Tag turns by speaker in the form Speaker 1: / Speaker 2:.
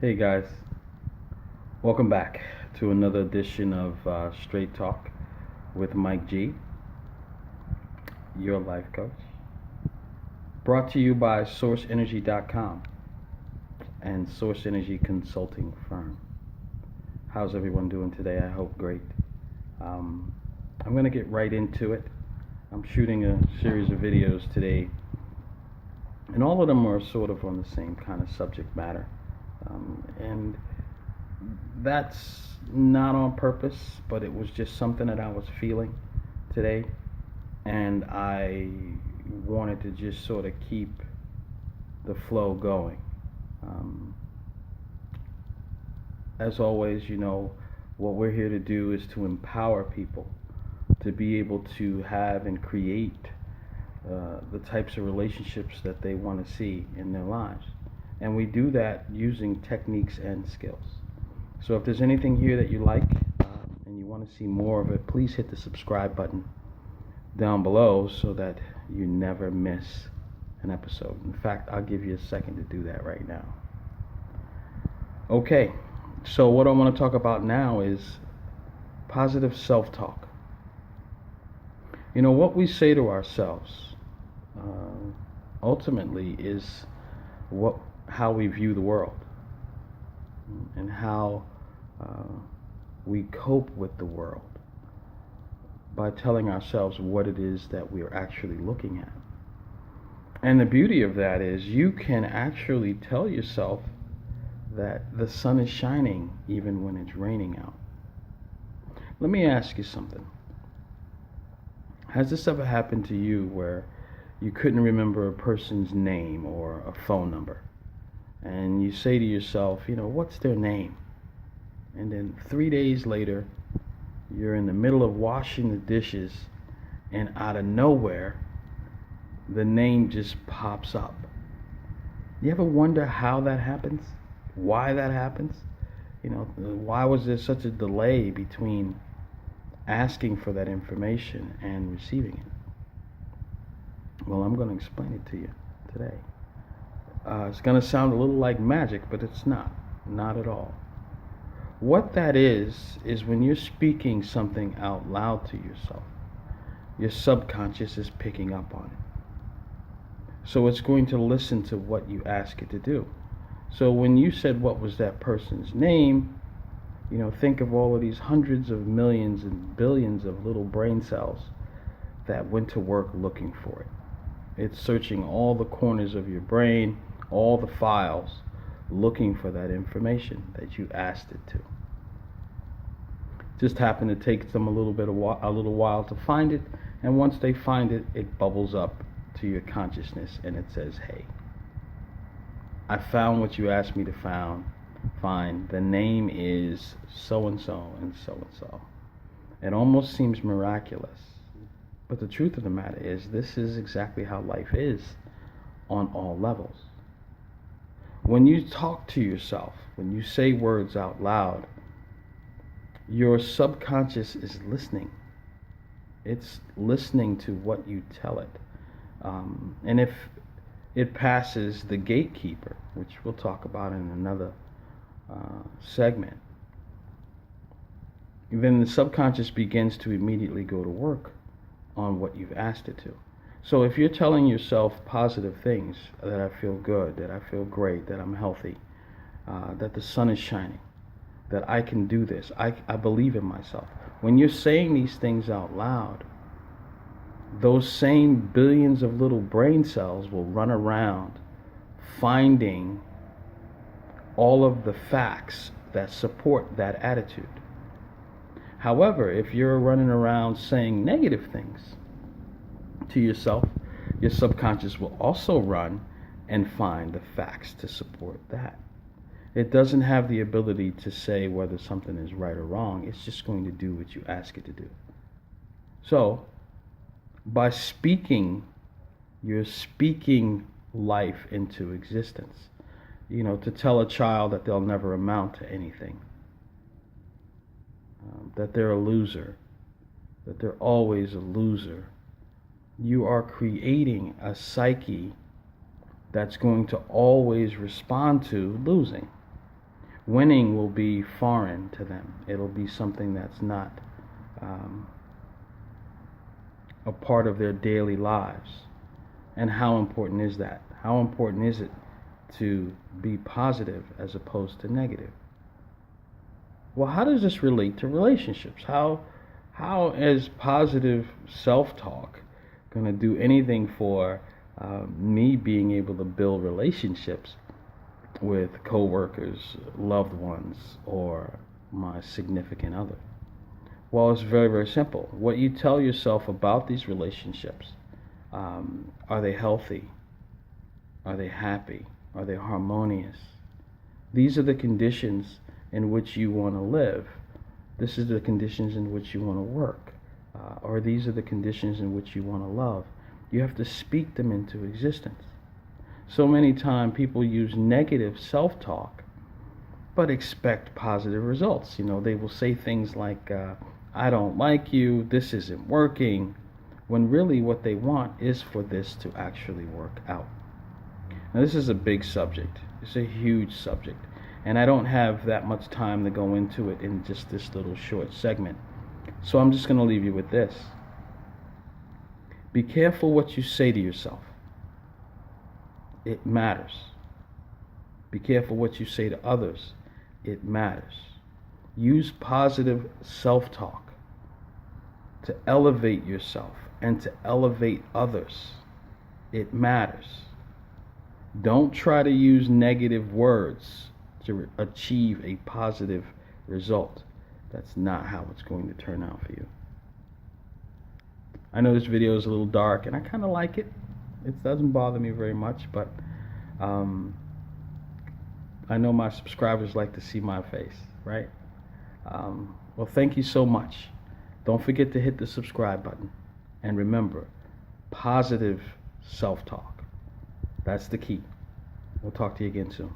Speaker 1: Hey guys, welcome back to another edition of Straight Talk with Mike G, your life coach. Brought to you by SourceEnergy.com and Source Energy Consulting Firm. How's everyone doing today? I hope great. I'm going to get right into it. I'm shooting a series of videos today, and all of them are sort of on the same kind of subject matter. And that's not on purpose, but it was just something that I was feeling today, and I wanted to just sort of keep the flow going. As always, what we're here to do is to empower people to be able to have and create the types of relationships that they want to see in their lives. And we do that using techniques and skills. So if there's anything here that you like and you want to see more of it, please hit the subscribe button down below so that you never miss an episode. In fact, I'll give you a second to do that right now. Okay, so what I want to talk about now is positive self-talk. What we say to ourselves ultimately is how we view the world and how we cope with the world by telling ourselves what it is that we're actually looking at. And the beauty of that is you can actually tell yourself that the sun is shining even when it's raining out. Let me ask you something. Has this ever happened to you where you couldn't remember a person's name or a phone number? And you say to yourself, what's their name? And then 3 days later, you're in the middle of washing the dishes, and out of nowhere, the name just pops up. You ever wonder how that happens? Why that happens? Why was there such a delay between asking for that information and receiving it? Well, I'm going to explain it to you today. It's going to sound a little like magic, but it's not at all. What that is when you're speaking something out loud to yourself, your subconscious is picking up on it. So it's going to listen to what you ask it to do. So when you said, what was that person's name? Think of all of these hundreds of millions and billions of little brain cells that went to work looking for it. It's searching all the corners of your brain, all the files, looking for that information that you asked it to. Just happened to take them a little while to find it, and once they find it, it bubbles up to your consciousness and it says, hey, I found what you asked me to find. The name is so-and-so and so-and-so. It almost seems miraculous. But the truth of the matter is, this is exactly how life is on all levels. When you talk to yourself, when you say words out loud, your subconscious is listening. It's listening to what you tell it. And if it passes the gatekeeper, which we'll talk about in another segment, then the subconscious begins to immediately go to work on what you've asked it to. So if you're telling yourself positive things, that I feel good, that I feel great, that I'm healthy, that the sun is shining, that I can do this, I believe in myself. When you're saying these things out loud, those same billions of little brain cells will run around finding all of the facts that support that attitude. However, if you're running around saying negative things to yourself, your subconscious will also run and find the facts to support that. It doesn't have the ability to say whether something is right or wrong. It's just going to do what you ask it to do. So, by speaking, you're speaking life into existence. To tell a child that they'll never amount to anything, that they're a loser, that they're always a loser. You are creating a psyche that's going to always respond to losing. Winning will be foreign to them. It'll be something that's not a part of their daily lives. And how important is that? How important is it to be positive as opposed to negative? Well, how does this relate to relationships? How is positive self-talk going to do anything for me being able to build relationships with coworkers, loved ones, or my significant other? Well, it's very, very simple. What you tell yourself about these relationships, are they healthy? Are they happy? Are they harmonious? These are the conditions in which you want to live. This is the conditions in which you want to work. Or these are the conditions in which you want to love. You have to speak them into existence. So many times people use negative self-talk but expect positive results. They will say things like, I don't like you, this isn't working, when really what they want is for this to actually work out. Now, this is a big subject. It's a huge subject. And I don't have that much time to go into it in just this little short segment. So I'm just going to leave you with this. Be careful what you say to yourself. It matters. Be careful what you say to others. It matters. Use positive self-talk to elevate yourself and to elevate others. It matters. Don't try to use negative words to achieve a positive result. That's not how it's going to turn out for you. I know this video is a little dark, and I kind of like it. It doesn't bother me very much, but I know my subscribers like to see my face, right? Well, thank you so much. Don't forget to hit the subscribe button. And remember, positive self-talk. That's the key. We'll talk to you again soon.